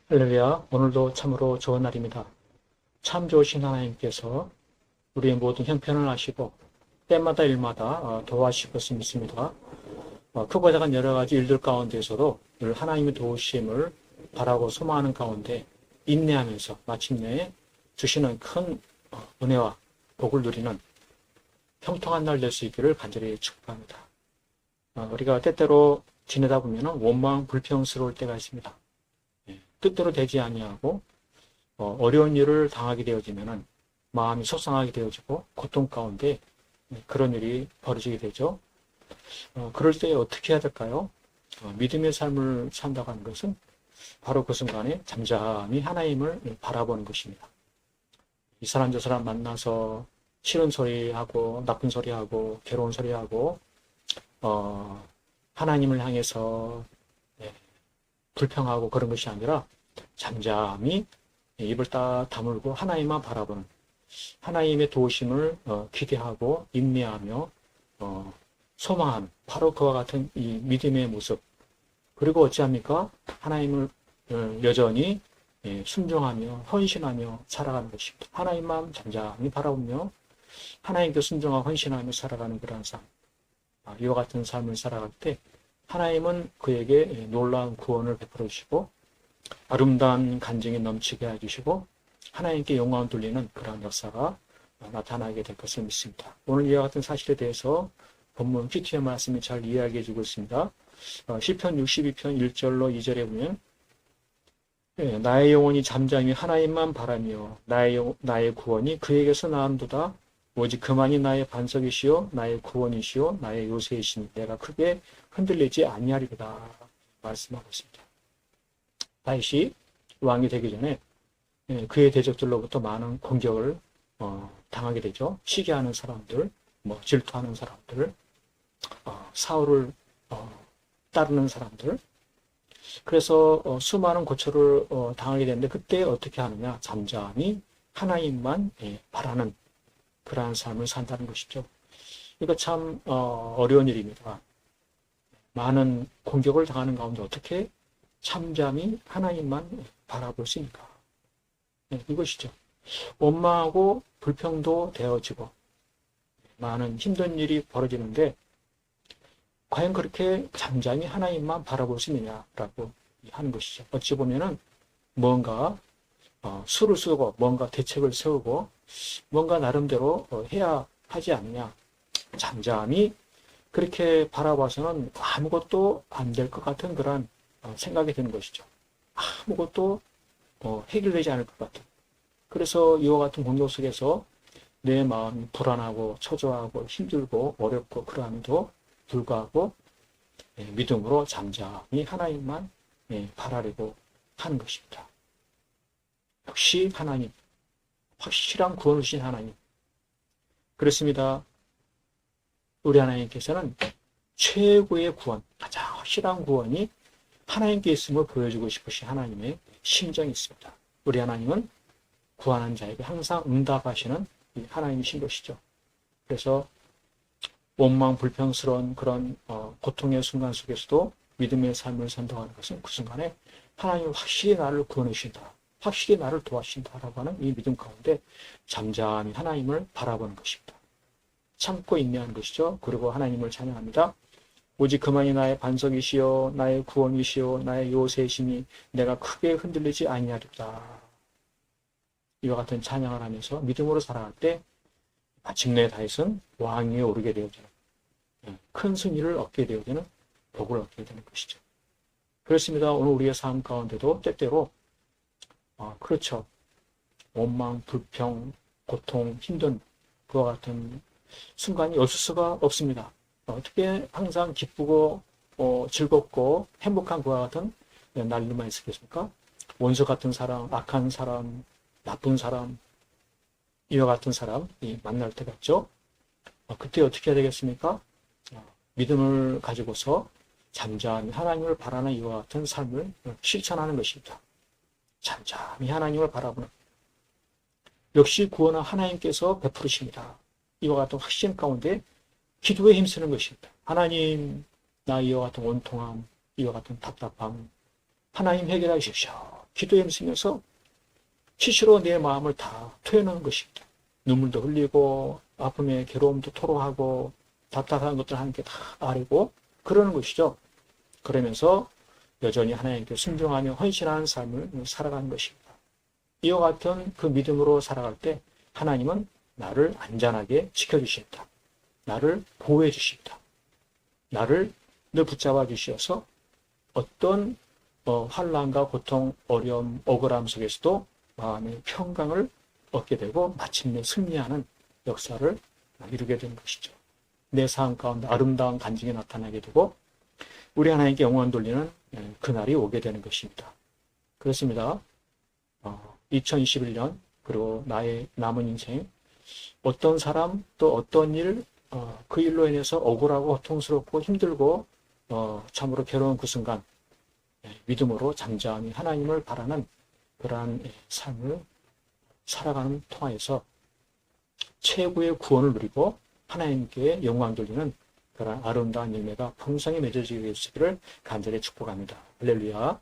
할렐루야, 오늘도 참으로 좋은 날입니다. 참 좋으신 하나님께서 우리의 모든 형편을 아시고 때마다 일마다 도와주실 것을 믿습니다. 크고 작은 여러 가지 일들 가운데서도 늘 하나님의 도우심을 바라고 소망하는 가운데 인내하면서 마침내 주시는 큰 은혜와 복을 누리는 형통한 날 될 수 있기를 간절히 축복합니다. 우리가 때때로 지내다 보면 원망 불평스러울 때가 있습니다. 뜻대로 되지 아니하고 어려운 일을 당하게 되어지면 마음이 속상하게 되어지고 고통 가운데 그런 일이 벌어지게 되죠. 그럴 때 어떻게 해야 될까요? 믿음의 삶을 산다고 하는 것은 바로 그 순간에 잠잠히 하나님을 바라보는 것입니다. 이 사람 저 사람 만나서 싫은 소리하고 나쁜 소리하고 괴로운 소리하고 하나님을 향해서 불평하고 그런 것이 아니라 잠잠히 입을 딱 다물고 하나님만 바라보는 하나님의 도우심을 기대하고 인내하며 소망하는 바로 그와 같은 이 믿음의 모습. 그리고 어찌합니까? 하나님을 여전히 순종하며 헌신하며 살아가는 것입니다. 하나님만 잠잠히 바라보며 하나님께 순종하고 헌신하며 살아가는 그런 삶. 이와 같은 삶을 살아갈 때 하나님은 그에게 놀라운 구원을 베풀어 주시고 아름다운 간증이 넘치게 해주시고 하나님께 영광을 돌리는 그런 역사가 나타나게 될 것을 믿습니다. 오늘 이와 같은 사실에 대해서 본문 큐티의 말씀이 잘 이야기해 주고 있습니다. 시편 62편 1절로 2절에 보면 나의 영혼이 잠잠히 하나님만 바라며 나의 구원이 그에게서 나온도다. 오직 그만이 나의 반석이시요 나의 구원이시요 나의 요새이시니 내가 크게 흔들리지 아니하리로다 말씀하고 있습니다. 다윗이 왕이 되기 전에 그의 대적들로부터 많은 공격을 당하게 되죠. 시기하는 사람들, 질투하는 사람들, 사울을 따르는 사람들. 그래서 수많은 고초를 당하게 되는데 그때 어떻게 하느냐? 잠잠히 하나님만 바라는 그러한 삶을 산다는 것이죠. 이거 참 어려운 일입니다. 많은 공격을 당하는 가운데 어떻게 잠잠히 하나님만 바라볼 수 있는가? 이것이죠. 원망하고 불평도 되어지고 많은 힘든 일이 벌어지는데 과연 그렇게 잠잠히 하나님만 바라볼 수 있느냐라고 하는 것이죠. 어찌 보면은 뭔가 수를 쓰고 뭔가 대책을 세우고 뭔가 나름대로 해야 하지 않느냐. 잠잠히 그렇게 바라봐서는 아무것도 안 될 것 같은 그런 생각이 드는 것이죠. 아무것도 해결되지 않을 것 같은. 그래서 이와 같은 공격 속에서 내 마음이 불안하고 초조하고 힘들고 어렵고 그러함에도 불구하고 믿음으로 잠잠히 하나님만 바라려고 하는 것입니다. 역시 하나님, 확실한 구원을 주신 하나님. 그렇습니다. 우리 하나님께서는 최고의 구원, 가장 확실한 구원이 하나님께 있음을 보여주고 싶으신 하나님의 심정이 있습니다. 우리 하나님은 구하는 자에게 항상 응답하시는 하나님이신 것이죠. 그래서 원망 불평스러운 그런 고통의 순간 속에서도 믿음의 삶을 선택하는 것은 그 순간에 하나님은 확실히 나를 구원해 주신다. 확실히 나를 도와주신다라고 하는 이 믿음 가운데 잠잠히 하나님을 바라보는 것입니다. 참고 인내하는 것이죠. 그리고 하나님을 찬양합니다. 오직 그만이 나의 반석이시요 나의 구원이시요 나의 요새이시니 내가 크게 흔들리지 아니하리로다. 이와 같은 찬양을 하면서 믿음으로 살아갈 때 마침내 다윗은 왕위에 오르게 되어지는 큰 승리를 얻게 되어지는 복을 얻게 되는 것이죠. 그렇습니다. 오늘 우리의 삶 가운데도 때때로 그렇죠. 원망, 불평, 고통, 힘든 그와 같은 순간이 없을 수가 없습니다. 어떻게 항상 기쁘고 즐겁고 행복한 그와 같은 날들만 있었겠습니까? 원수 같은 사람, 악한 사람, 나쁜 사람, 이와 같은 사람이 만날 때가 있죠. 그때 어떻게 해야 되겠습니까? 믿음을 가지고서 잠잠히 하나님을 바라는 이와 같은 삶을 실천하는 것입니다. 잠잠히 하나님을 바라보는 역시 구원은 하나님께서 베푸르십니다. 이와 같은 확신 가운데 기도에 힘쓰는 것입니다. 하나님, 나 이와 같은 원통함, 이와 같은 답답함, 하나님 해결해 주십시오. 기도에 힘쓰면서 수시로 내 마음을 다 토해내는 것입니다. 눈물도 흘리고 아픔의 괴로움도 토로하고 답답한 것들 함께 다 아뢰고 그러는 것이죠. 그러면서 여전히 하나님께 순종하며 헌신하는 삶을 살아가는 것입니다. 이와 같은 그 믿음으로 살아갈 때 하나님은 나를 안전하게 지켜주십니다. 나를 보호해 주십니다. 나를 늘 붙잡아 주셔서 어떤 환난과 고통, 어려움, 억울함 속에서도 마음의 평강을 얻게 되고 마침내 승리하는 역사를 이루게 되는 것이죠. 내 삶 가운데 아름다운 간증이 나타나게 되고 우리 하나님께 영광 돌리는 그날이 오게 되는 것입니다. 그렇습니다. 2021년 그리고 나의 남은 인생 어떤 사람 또 어떤 일 그 일로 인해서 억울하고 고통스럽고 힘들고 참으로 괴로운 그 순간 믿음으로 잠잠히 하나님을 바라는 그러한 삶을 살아가는 통하여서 최고의 구원을 누리고 하나님께 영광 돌리는 그런 아름다운 열매가 풍성히 맺어지게 되시기를 간절히 축복합니다. 할렐루야.